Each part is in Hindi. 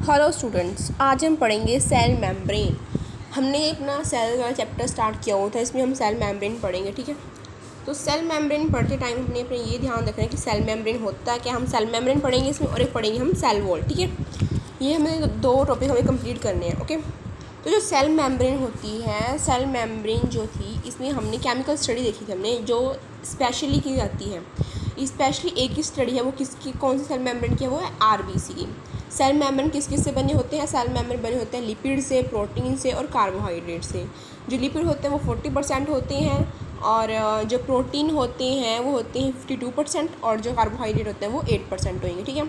हेलो स्टूडेंट्स, आज हम पढ़ेंगे सेल मेम्ब्रेन। हमने अपना सेल का चैप्टर स्टार्ट किया हुआ था, इसमें हम सेल मेम्ब्रेन पढ़ेंगे। ठीक है, तो सेल मेम्ब्रेन पढ़ते टाइम हमने अपने ये ध्यान रखना है कि सेल मेम्ब्रेन होता है क्या। हम सेल मेम्ब्रेन पढ़ेंगे इसमें, और एक पढ़ेंगे हम सेल वॉल। ठीक है, ये हमें दो टॉपिक हमें कंप्लीट करने हैं। ओके, तो जो सेल मेम्ब्रेन होती है, सेल मेम्ब्रेन जो थी, इसमें हमने केमिकल स्टडी देखी थी हमने, जो स्पेशली की जाती है। स्पेशली एक ही स्टडी है, वो किसकी, कौन सी सेल मेम्ब्रेन की है, वो है आरबीसी की। सेल मेम्ब्रेन किस किस से बने होते हैं? सेल मेम्ब्रेन बने होते हैं लिपिड से, प्रोटीन से और कार्बोहाइड्रेट से। जो लिपिड होते हैं वो 40% होते हैं, और जो प्रोटीन होते हैं वो होते हैं 52%, और जो कार्बोहाइड्रेट होते हैं वो 8% होंगे। ठीक है,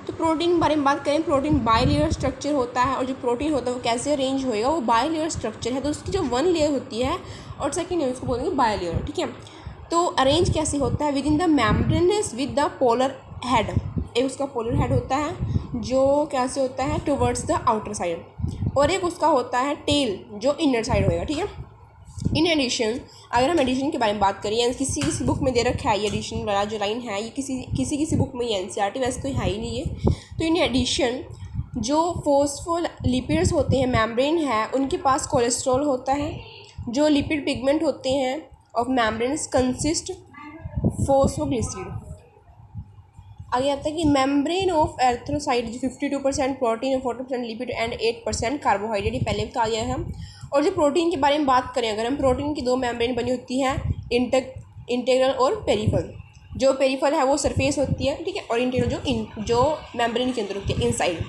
तो प्रोटीन के बारे में बात करें, प्रोटीन बाइलेयर स्ट्रक्चर होता है, और जो प्रोटीन होता है वो कैसे अरेंज होएगा, वो बाइलेयर स्ट्रक्चर है। तो उसकी जो वन लेयर होती है और सेकेंड लेयर, उसको बोलेंगे बाइलेयर। ठीक है, तो अरेंज कैसे होता है? With in the membranes with the polar head. एक उसका पोलर हेड होता है जो कैसे होता है, टुवर्ड्स द आउटर साइड, और एक उसका होता है टेल जो इनर साइड होएगा। ठीक है, इन एडिशन, अगर हम एडिशन के बारे में बात करें, किसी किसी बुक में दे रखा है ये एडिशन वाला जो लाइन है, ये किसी किसी बुक में ये एनसीईआरटी, वैसे तो है ही नहीं है। तो इन एडिशन जो फोस्फोलिपिड्स होते हैं, मेम्ब्रेन है, उनके पास कोलेस्ट्रॉल होता है। जो लिपिड पिगमेंट होते हैं ऑफ मेम्ब्रेन्स कंसिस्ट फोस्फोग्लिसरीड। आगे आता है कि मेम्ब्रेन ऑफ एरिथ्रोसाइट जो 52% प्रोटीन और 40% लिपिड एंड 8% कार्बोहाइड्रेट, ये पहले बता दिया है हम। और जो प्रोटीन के बारे में बात करें, अगर हम प्रोटीन की दो मेम्ब्रेन बनी होती हैं, इंटेग्रल और पेरिफेरल। जो पेरिफेरल है वो सरफेस होती है, ठीक है, और इंटेग्रल जो मेम्ब्रेन के अंदर होती है, इनसाइड।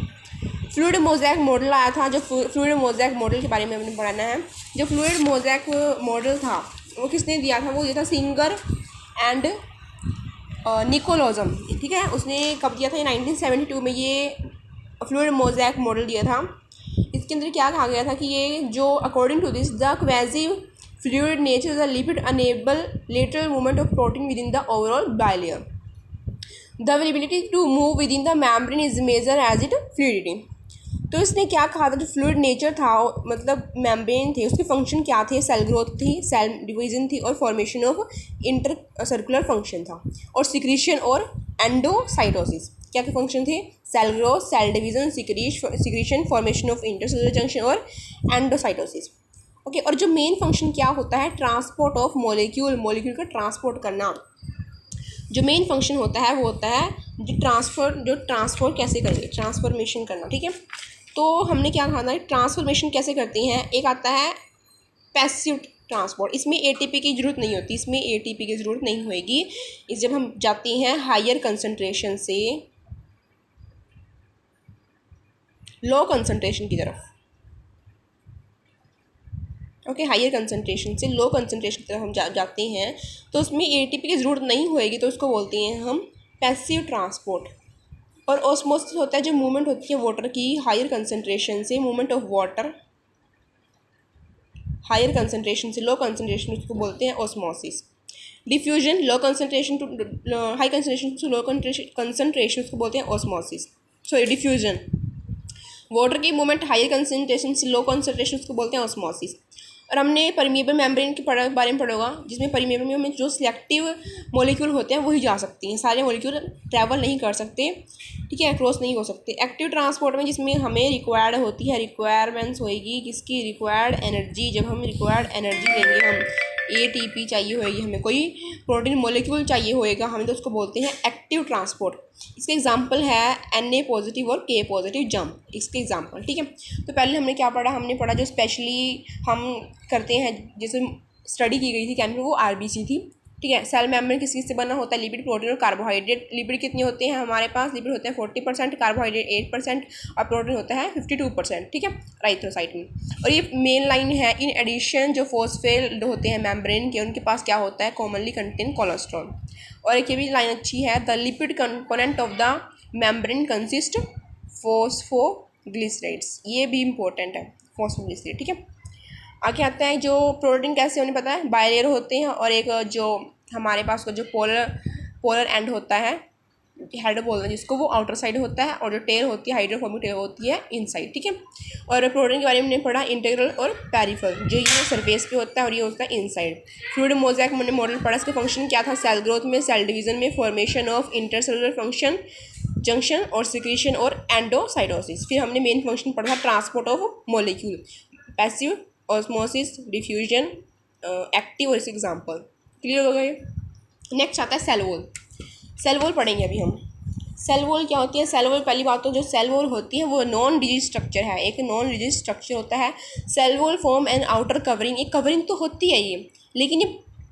फ्लूइड मोज़ेक मॉडल आया था, जो फ्लूइड मोज़ेक मॉडल के बारे में हमने पढ़ाना है। जो फ्लूइड मोज़ेक मॉडल था वो किसने दिया था? वो दिया था सिंगर एंड निकोलॉजम। ठीक है, उसने कब दिया था? ये 1972 में ये फ्लूइड मोज़ेक मॉडल दिया था। इसके अंदर क्या कहा गया था कि ये जो according to this the quasi fluid nature the lipid enable lateral movement of protein within the overall bilayer. The availability to move within the membrane is measure as it fluidity. तो इसने क्या कहा था? जो फ्लूइड नेचर था, मतलब मेम्ब्रेन थे, उसके फंक्शन क्या थे? सेल ग्रोथ थी, सेल डिवीजन थी, और formation of inter circular function था, और सिक्रीशन और एंडोसाइटोसिस। क्या के फंक्शन थे? Cell growth, cell division, secretion, formation of intercellular junction और एंडोसाइटोसिस। ओके, और जो मेन फंक्शन क्या होता है? ट्रांसपोर्ट ऑफ मॉलिक्यूल का ट्रांसपोर्ट करना। जो मेन फंक्शन होता है वो होता है जो ट्रांसफर कैसे करेंगे, ट्रांसफॉर्मेशन करना। ठीक है, तो हमने क्या कहा था, ट्रांसफॉर्मेशन कैसे करती हैं? एक आता है पैसिव ट्रांसपोर्ट, इसमें एटीपी की ज़रूरत नहीं होती, इसमें एटीपी की ज़रूरत नहीं होएगी। इस जब हम जाते हैं हायर कंसनट्रेशन से लो कंसनट्रेशन की तरफ, ओके, हायर कंसनट्रेशन से लो कंसनट्रेशन की तरफ हम जाते हैं, तो उसमें एटीपी की ज़रूरत नहीं होएगी, तो उसको बोलते हैं हम पैसिव ट्रांसपोर्ट। और ऑस्मोसिस होता है जो मूवमेंट होती है वाटर की हायर कंसनट्रेशन से, movement of water higher concentration से लो कंसनट्रेशन, उसको बोलते हैं osmosis. Diffusion, low concentration to high concentration to low concentration, उसको बोलते हैं ऑस्मोसिस, सॉरी डिफ्यूजन। वाटर की मूवमेंट हायर कंसनट्रेशन से लो कंसनट्रेशन, उसको बोलते हैं ऑस्मोसिस। और हमने परमिएबल मेम्ब्रेन के बारे में पढ़ा होगा, जिसमें परमिएबल में जो सिलेक्टिव मॉलिक्यूल होते हैं वही जा सकती हैं, सारे मॉलिक्यूल ट्रैवल नहीं कर सकते, ठीक है, क्रॉस नहीं हो सकते। एक्टिव ट्रांसपोर्ट में जिसमें हमें रिक्वायर्ड होती है, रिक्वायरमेंट्स होएगी किसकी? Required energy. जब हम रिक्वायर्ड एनर्जी लेंगे, हम एटीपी चाहिए होएगी, हमें कोई प्रोटीन मॉलिक्यूल चाहिए होएगा हमें, तो उसको बोलते हैं एक्टिव ट्रांसपोर्ट। इसके एग्जांपल है Na पॉजिटिव और K पॉजिटिव जंप, इसके एग्जांपल। ठीक है, तो पहले हमने क्या पढ़ा? हमने पढ़ा जो स्पेशली हम करते हैं, जैसे स्टडी की गई थी केमिकल, वो आरबीसी थी। ठीक है, सेल मेम्ब्रेन किस से बना होता है? लिपिड, प्रोटीन और कार्बोहाइड्रेट। लिपिड कितने होते हैं हमारे पास? लिपिड होते हैं 40%, कार्बोहाइड्रेट 8% और प्रोटीन होता है 52%। ठीक है, एरिथ्रोसाइट में। और ये मेन लाइन है। इन एडिशन जो फॉस्फेट होते हैं मेम्ब्रेन के, उनके पास क्या होता है? Commonly contain cholesterol. और एक ये भी लाइन अच्छी है, the lipid component of the membrane consist phosphoglycerides, ये भी इंपॉर्टेंट है, फॉस्फोग्लिसराइड। ठीक है, आगे आता है जो प्रोटीन कैसे होने पता है, बाइलेयर होते हैं, और एक जो हमारे पास जो पोलर एंड होता है, हेड बोलते हैं जिसको, वो आउटर साइड होता है, और जो टेल होती है हाइड्रोफोबिक टेल होती है इनसाइड। ठीक है, और प्रोटीन के बारे में हमने पढ़ा इंटीग्रल और पेरिफेरल, जो ये सरफेस पे होता है और ये होता है इनसाइड। फ्लूइड मोज़ेक मॉडल पढ़ा, इसका फंक्शन क्या था? सेल ग्रोथ में, सेल डिवीजन में, formation of intercellular function, junction और सिक्रीशन और एंडोसाइटोसिस। फिर हमने मेन फंक्शन पढ़ा था transport of molecule, passive osmosis, diffusion, active और इसके एग्जाम्पल। क्लियर हो गए। नेक्स्ट आता है सेल वॉल। सेल वॉल पढ़ेंगे अभी हम। सेल वॉल क्या होती है? सेल वॉल, पहली बात तो जो सेल वॉल होती है वो नॉन रिजिड स्ट्रक्चर है, एक नॉन रिजिड स्ट्रक्चर होता है। Cell wall form and outer covering, एक कवरिंग तो होती है ये, लेकिन ये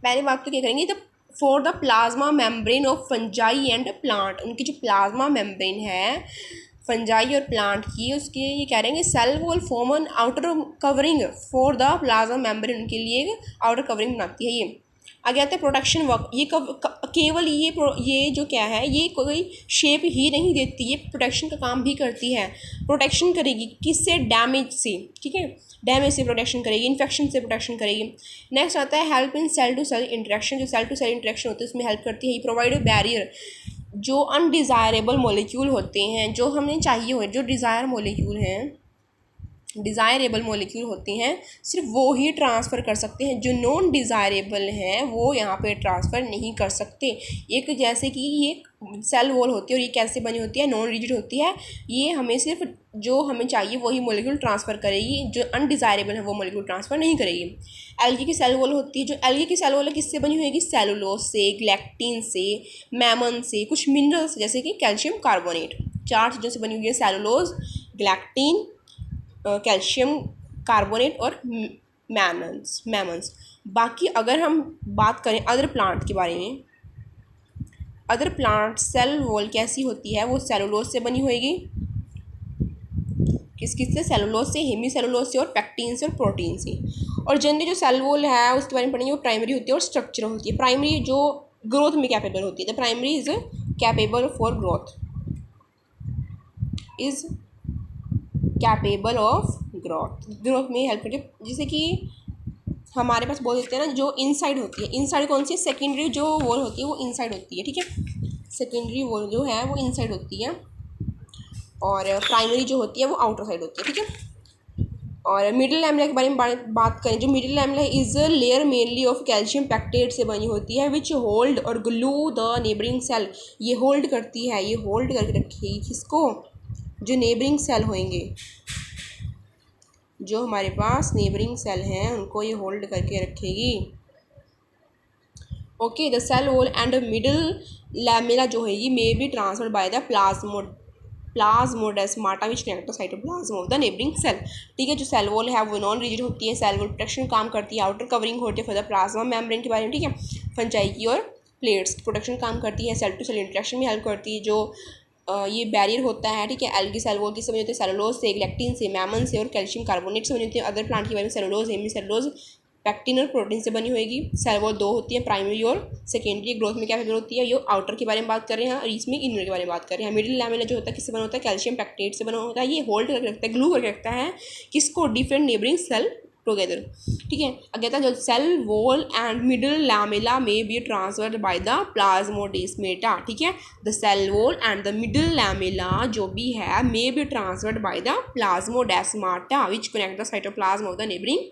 पहली बात तो क्या करेंगे, तो for the plasma membrane of fungi and plant, उनकी जो प्लाज्मा मेम्ब्रेन है फंजाई और प्लांट की, उसके ये कह रहे हैं कि cell wall form an outer covering for the plasma membrane, उनके लिए एक आउटर कवरिंग बनाती है ये। आगे आता है प्रोटेक्शन वर्क। ये केवल ये जो क्या है, ये कोई शेप ही नहीं देती, ये प्रोटेक्शन का काम भी करती है। प्रोटेक्शन करेगी किससे? डैमेज से, ठीक है, डैमेज से प्रोटेक्शन करेगी, इन्फेक्शन से प्रोटेक्शन करेगी। नेक्स्ट आता है help in cell to cell interaction, जो सेल टू सेल इंटरेक्शन होती है उसमें हेल्प करती है। ये प्रोवाइड अ बैरियर, जो अनडिज़ायरेबल मॉलिक्यूल होते हैं, जो हमें चाहिए हो, जो डिज़ायर मॉलिक्यूल हैं, डिज़ायरेबल मॉलिक्यूल होते हैं, सिर्फ वो ही ट्रांसफ़र कर सकते हैं, जो नॉन डिज़ायरेबल हैं वो यहाँ पे ट्रांसफ़र नहीं कर सकते। एक जैसे कि ये सेल वॉल होती है और ये कैसे बनी होती है? नॉन रिजिड होती है, ये हमें सिर्फ जो हमें चाहिए वही मॉलिक्यूल ट्रांसफ़र करेगी, जो अनडिज़ायरेबल है वो मॉलिक्यूल ट्रांसफ़र नहीं करेगी। एल्गी की सेल वॉल होती है, जो एल्गी की सेल वॉल किससे बनी होगी? सेलुलोज से, ग्लैक्टिन से, मैमन से, कुछ मिनरल्स जैसे कि कैल्शियम कार्बोनेट, 4 चीज़ों से बनी हुई है, सेलुलोज, ग्लैक्टिन, कैल्शियम कार्बोनेट और मैमन्स। बाकी अगर हम बात करें अदर प्लांट के बारे में, अदर प्लांट सेल वॉल कैसी होती है? वो सेलुलोज से बनी होगी, किस से? सेलुलोज से, हेमी सेलुलोज से और पैक्टीन से और प्रोटीन से। और जनरली जो सेल वॉल है उसके बारे में पढ़ेंगे, वो प्राइमरी होती है और स्ट्रक्चरल होती है। प्राइमरी जो ग्रोथ में कैपेबल होती है, the primary is capable for growth, is capable of growth में हेल्प करती है। जैसे कि हमारे पास बोल देते हैं ना, जो इनसाइड होती है, इनसाइड कौन सी है? सेकेंडरी जो वॉल होती है वो इनसाइड होती है, ठीक है, सेकेंडरी वॉल जो है वो इनसाइड होती है, और प्राइमरी जो होती है वो आउटर साइड होती है, ठीक है। और मिडिल लैमेला के बारे में बात करें, जो middle lamella is a layer mainly of calcium pectate से बनी होती है, विच होल्ड और ग्लू द नेबरिंग सेल, ये होल्ड करती है, ये होल्ड करके रखेगी किसको? जो नेबरिंग सेल होंगे, जो हमारे पास नेबरिंग सेल हैं उनको ये होल्ड करके रखेगी। Okay, the cell wall and middle lamella जो है ये may be transferred by the plasmodesmata which connect the cytoplasm of the neighbouring cell, ठीक है। जो सेल वॉल है वो नॉन रिजिड होती है, सेल वॉल प्रोटेक्शन काम करती है, आउटर कवरिंग होती है फॉर द प्लाज्मा मेम्ब्रेन के बारे में, ठीक है, फंजाई की और प्लेट्स प्रोटेक्शन काम करती है, सेल टू सेल इंटरेक्शन में हेल्प करती है। जो ये बैरियर होता है, ठीक है, एल्गी सेल वॉल किससे बनी होती है? सेलुलोज से, ग्लैक्टिन से, मैमन से और कैल्शियम कार्बोनेट से बनी होती है। अदर प्लांट के बारे में सेलुलोज, हेमी सेलुलोज, पैक्टिन और प्रोटीन से बनी होगी। सेल वॉल 2 होती है, प्राइमरी और सेकेंडरी। ग्रोथ में क्या होती है? ये आउटर के बारे में बात कर रहे हैं और इसमें इनर के बारे में बात कर रहे हैं। मिडिल लैमेला जो होता है किससे बना होता है? कैल्शियम पैक्टेट से बना होता है, ये होल्ड करके रखता है, ग्लू करके रखता है किसको? डिफरेंट नेबरिंग सेल टुगेदर, ठीक है। अगेन जो cell wall and middle lamella में be transferred by the plasmodesmata, ठीक है। The cell wall and the middle lamella जो भी है may be transferred by the plasmodesmata which connect the cytoplasm of the neighbouring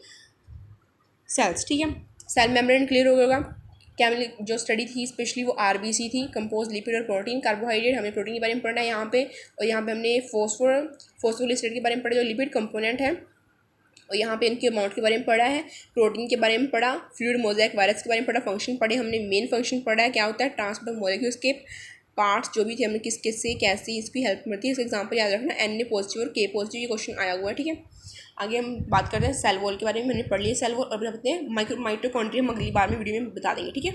cells, ठीक है। सेल मेम्ब्रेन क्लियर हो गया। क्या जो स्टडी थी स्पेशली वो आरबीसी थी, कंपोज लिपिड और प्रोटीन, कार्बोहाइड्रेट, हमें प्रोटीन के बारे में पढ़ना है यहाँ पे, और यहाँ पे हमने फॉस्फोलिपिड के बारे में पढ़ा जो लिपिड कंपोनेंट है, और यहाँ पे इनके अमाउंट के बारे में पढ़ा है, प्रोटीन के बारे में पढ़ा, फ्लूइड मोज़ेक वायरस के बारे में पढ़ा, फंक्शन पढ़े हमने, मेन फंक्शन पढ़ा है क्या होता है, ट्रांसपोर्ट ऑफ मॉलिक्यूल्स के पार्ट्स जो भी थे हमने किस किस से कैसे इसकी हेल्प मिलती है। इसका एग्जांपल याद रखना, Na पॉजिटिव और K पॉजिटिव, ये क्वेश्चन आया हुआ है, ठीक है। आगे हम बात करते हैं सेल वॉल के बारे में, हमने पढ़ लिया सेल वॉल, और बताते हैं माइटोकॉन्ड्रिया हम अगली बार में वीडियो में बता देंगे, ठीक है।